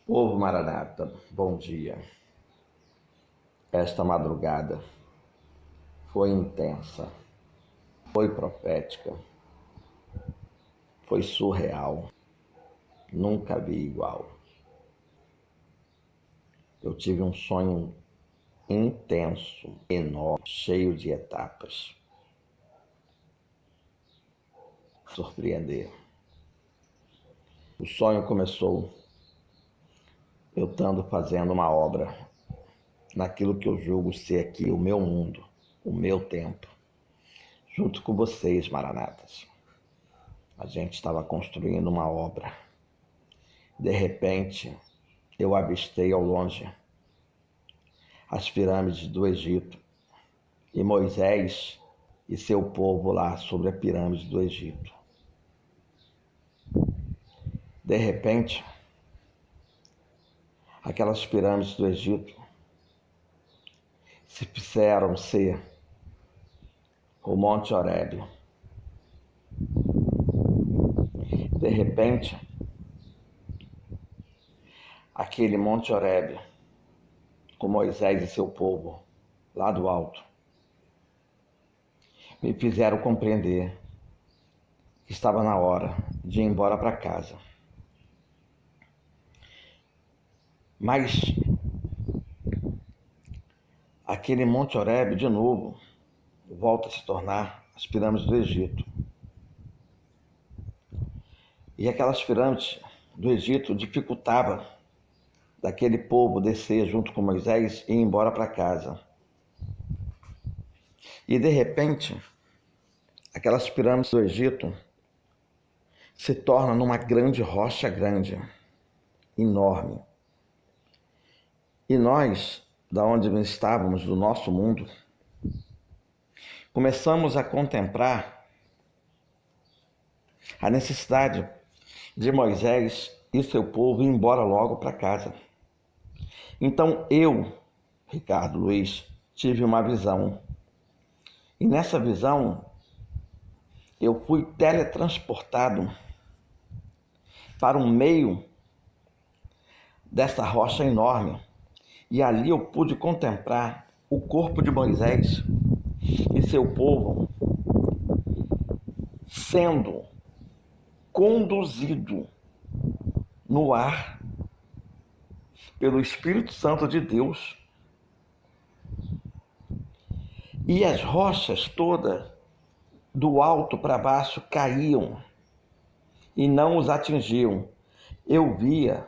Povo Maranata, bom dia. Esta madrugada foi intensa, foi profética, foi surreal, nunca vi igual. Eu tive um sonho intenso, enorme, cheio de etapas. Surpreender. O sonho começou eu estando fazendo uma obra naquilo que eu julgo ser aqui o meu mundo, o meu tempo, junto com vocês, maranatas. A gente estava construindo uma obra. De repente, eu avistei ao longe as pirâmides do Egito e Moisés e seu povo lá sobre a pirâmide do Egito. De repente, aquelas pirâmides do Egito se fizeram ser o Monte Horebe. De repente, aquele Monte Horebe, com Moisés e seu povo lá do alto, me fizeram compreender que estava na hora de ir embora para casa. Mas aquele Monte Horebe, de novo, volta a se tornar as pirâmides do Egito. E aquelas pirâmides do Egito dificultavam daquele povo descer junto com Moisés e ir embora para casa. E de repente, aquelas pirâmides do Egito se tornam numa grande rocha grande, enorme. E nós, da onde estávamos, do nosso mundo, começamos a contemplar a necessidade de Moisés e seu povo ir embora logo para casa. Então eu, Ricardo Luiz, tive uma visão. E nessa visão, eu fui teletransportado para um meio dessa rocha enorme. E ali eu pude contemplar o corpo de Moisés e seu povo sendo conduzido no ar pelo Espírito Santo de Deus. E as rochas todas, do alto para baixo, caíam e não os atingiam. Eu via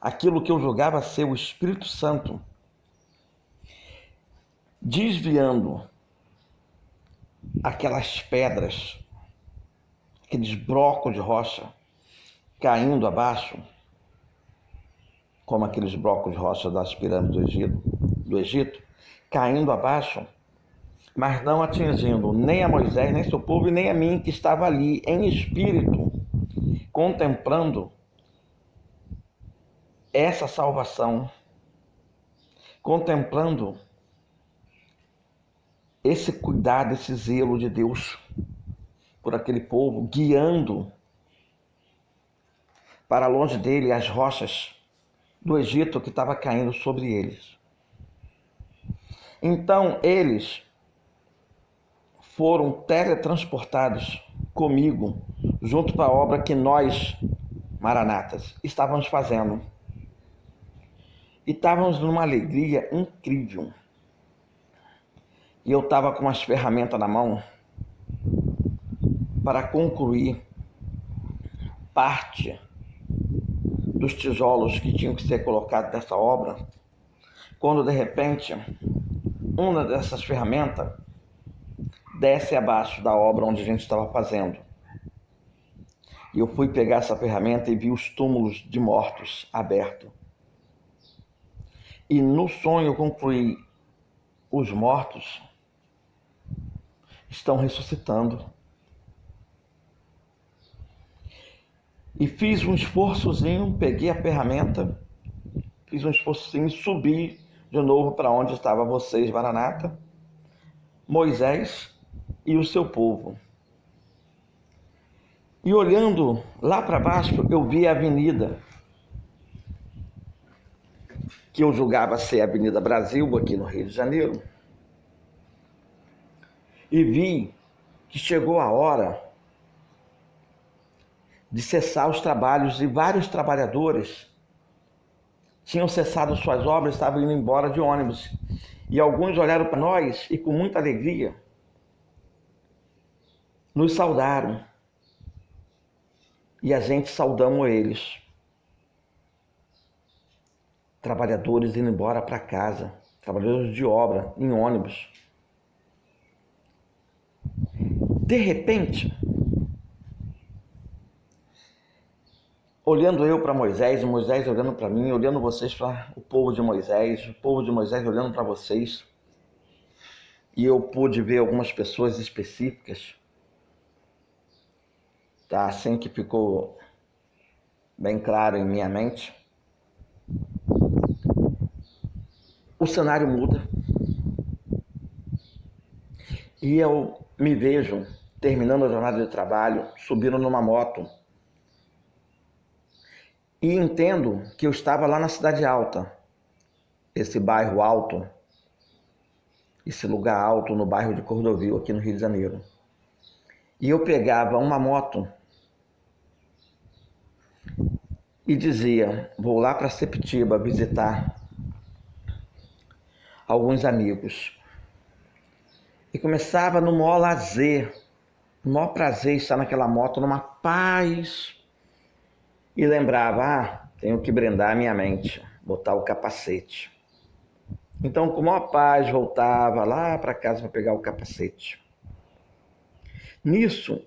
aquilo que eu julgava ser o Espírito Santo desviando aquelas pedras, aqueles blocos de rocha caindo abaixo, como aqueles blocos de rocha das pirâmides do Egito, caindo abaixo, mas não atingindo nem a Moisés, nem seu povo e nem a mim, que estava ali em espírito, contemplando essa salvação, contemplando esse cuidado, esse zelo de Deus por aquele povo, guiando para longe dele as rochas do Egito que estava caindo sobre eles. Então eles foram teletransportados comigo junto para a obra que nós, maranatas, estávamos fazendo. E estávamos numa alegria incrível. E eu estava com as ferramentas na mão para concluir parte dos tijolos que tinham que ser colocados nessa obra, quando de repente uma dessas ferramentas desce abaixo da obra onde a gente estava fazendo. E eu fui pegar essa ferramenta e vi os túmulos de mortos abertos. E no sonho eu concluí: os mortos estão ressuscitando. E fiz um esforçozinho, peguei a ferramenta, fiz um esforçozinho, subi de novo para onde estavam vocês, Maranata, Moisés e o seu povo. E olhando lá para baixo, eu vi a avenida que eu julgava ser a Avenida Brasil, aqui no Rio de Janeiro, e vi que chegou a hora de cessar os trabalhos e vários trabalhadores tinham cessado suas obras, estavam indo embora de ônibus. E alguns olharam para nós e com muita alegria nos saudaram. E a gente saudamos eles. Trabalhadores indo embora para casa, trabalhadores de obra, em ônibus. De repente, olhando eu para Moisés, o Moisés olhando para mim, olhando vocês para o povo de Moisés, o povo de Moisés olhando para vocês, e eu pude ver algumas pessoas específicas, tá? Assim que ficou bem claro em minha mente. O cenário muda e eu me vejo terminando a jornada de trabalho, subindo numa moto e entendo que eu estava lá na Cidade Alta, esse bairro alto, esse lugar alto no bairro de Cordovil, aqui no Rio de Janeiro. E eu pegava uma moto e dizia, vou lá para Sepetiba visitar alguns amigos. E começava no maior lazer, no maior prazer estar naquela moto, numa paz. E lembrava, tenho que brindar a minha mente, botar o capacete. Então, com maior paz, voltava lá para casa para pegar o capacete. Nisso,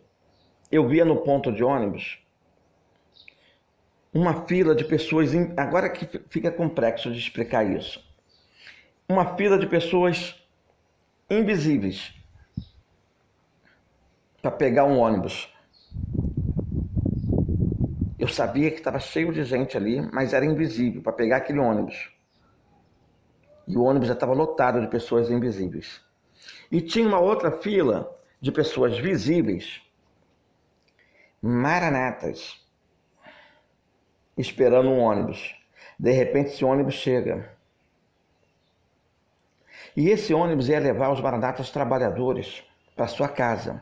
eu via no ponto de ônibus uma fila de pessoas, agora que fica complexo de explicar isso, uma fila de pessoas invisíveis para pegar um ônibus. Eu sabia que estava cheio de gente ali, mas era invisível para pegar aquele ônibus. E o ônibus já estava lotado de pessoas invisíveis. E tinha uma outra fila de pessoas visíveis, maranatas, esperando um ônibus. De repente, esse ônibus chega. E esse ônibus ia levar os maranatas trabalhadores para sua casa,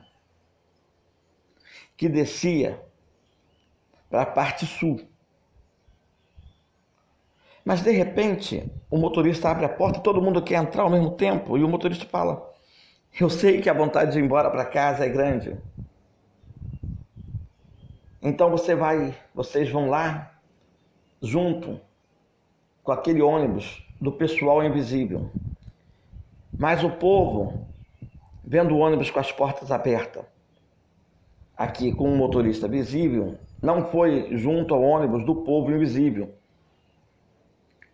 que descia para a parte sul. Mas, de repente, o motorista abre a porta e todo mundo quer entrar ao mesmo tempo. E o motorista fala, eu sei que a vontade de ir embora para casa é grande. Então vocês vão lá, junto com aquele ônibus do pessoal invisível. Mas o povo, vendo o ônibus com as portas abertas, aqui com um motorista visível, não foi junto ao ônibus do povo invisível.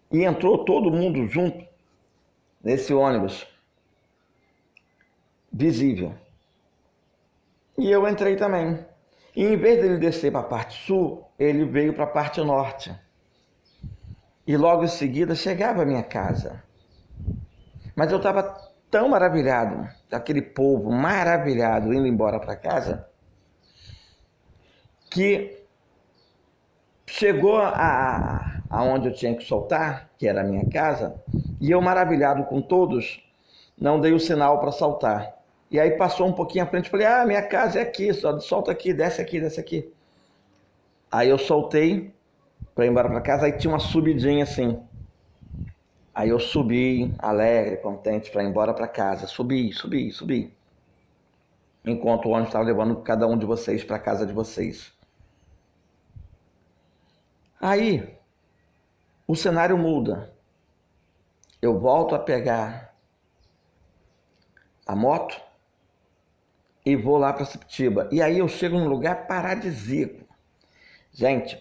E entrou todo mundo junto nesse ônibus visível. E eu entrei também. E em vez dele descer para a parte sul, ele veio para a parte norte. E logo em seguida chegava a minha casa. Mas eu estava tão maravilhado, aquele povo maravilhado indo embora para casa, que chegou aonde eu tinha que soltar, que era a minha casa, e eu, maravilhado com todos, não dei o sinal para saltar. E aí passou um pouquinho à frente, falei, minha casa é aqui, só solta aqui, desce aqui, desce aqui. Aí eu soltei para ir embora para casa, aí tinha uma subidinha assim. Aí eu subi, alegre, contente, para ir embora para casa. Subi. Enquanto o ônibus estava levando cada um de vocês para a casa de vocês. Aí, o cenário muda. Eu volto a pegar a moto e vou lá para Sepetiba. E aí eu chego num lugar paradisíaco. Gente,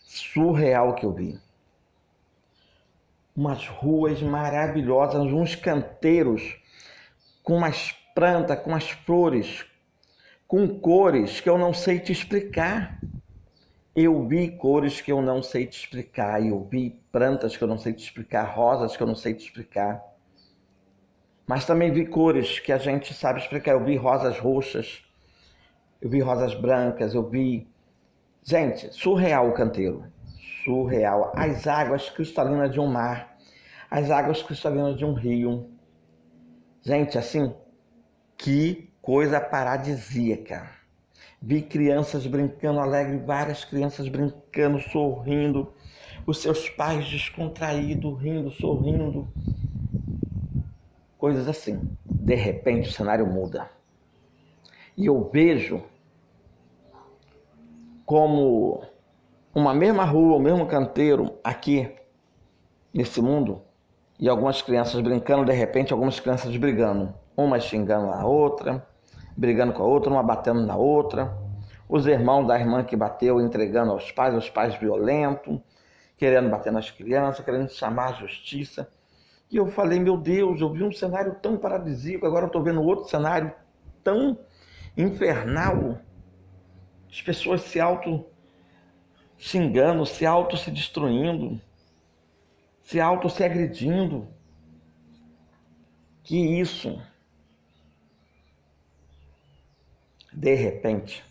surreal que eu vi. Umas ruas maravilhosas, uns canteiros com umas plantas, com umas flores, com cores que eu não sei te explicar. Eu vi cores que eu não sei te explicar, eu vi plantas que eu não sei te explicar, rosas que eu não sei te explicar. Mas também vi cores que a gente sabe explicar. Eu vi rosas roxas, eu vi rosas brancas, eu vi... Gente, surreal o canteiro, surreal. As águas cristalinas de um mar, as águas cristalinas de um rio. Gente, assim, que coisa paradisíaca. Vi crianças brincando alegre, várias crianças brincando, sorrindo, os seus pais descontraídos, rindo, sorrindo. Coisas assim. De repente o cenário muda. E eu vejo como uma mesma rua, o mesmo canteiro aqui nesse mundo, e algumas crianças brincando, de repente algumas crianças brigando, uma xingando a outra, brigando com a outra, uma batendo na outra, os irmãos da irmã que bateu entregando aos pais, os pais violentos, querendo bater nas crianças, querendo chamar a justiça. E eu falei, meu Deus, eu vi um cenário tão paradisíaco, agora eu estou vendo outro cenário tão infernal, as pessoas se auto-xingando, se destruindo, se agredindo. Que isso? De repente,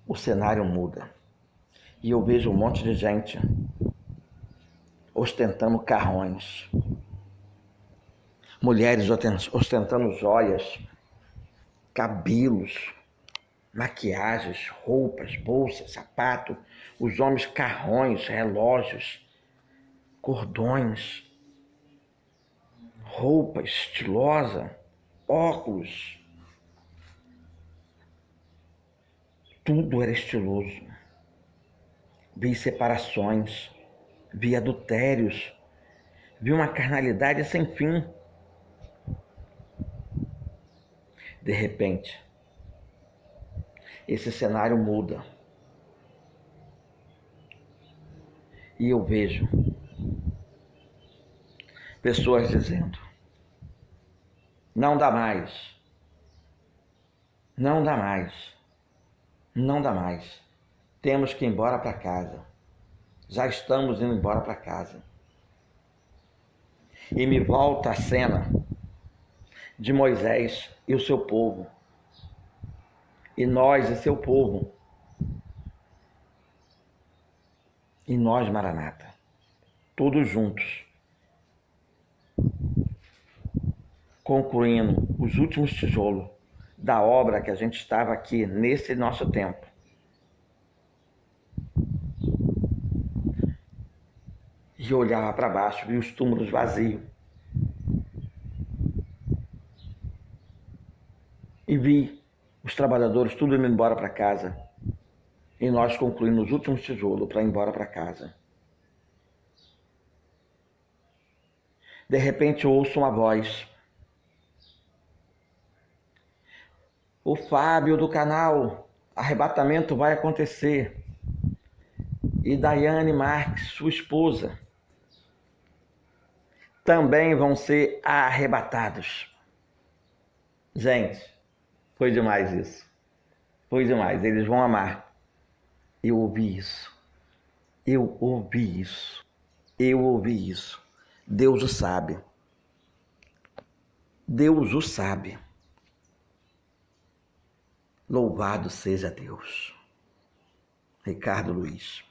o cenário muda. E eu vejo um monte de gente ostentando carrões. Mulheres ostentando joias, cabelos, maquiagens, roupas, bolsas, sapato. Os homens carrões, relógios, cordões, roupa estilosa, óculos. Tudo era estiloso. Vi separações, vi adultérios, vi uma carnalidade sem fim. De repente, esse cenário muda. E eu vejo pessoas dizendo, não dá mais, não dá mais, não dá mais. Temos que ir embora para casa. Já estamos indo embora para casa. E me volta a cena de Moisés e o seu povo. E nós e seu povo. E nós, Maranata. Todos juntos. Concluindo os últimos tijolos da obra que a gente estava aqui nesse nosso tempo. E olhava para baixo, via os túmulos vazios. E vi os trabalhadores tudo indo embora para casa. E nós concluindo os últimos tijolos para ir embora para casa. De repente eu ouço uma voz. O Fábio do canal Arrebatamento vai acontecer. E Daiane Marques, sua esposa, também vão ser arrebatados. Gente, foi demais isso. Foi demais. Eles vão amar. Eu ouvi isso. Eu ouvi isso. Eu ouvi isso. Deus o sabe. Deus o sabe. Louvado seja Deus. Ricardo Luiz.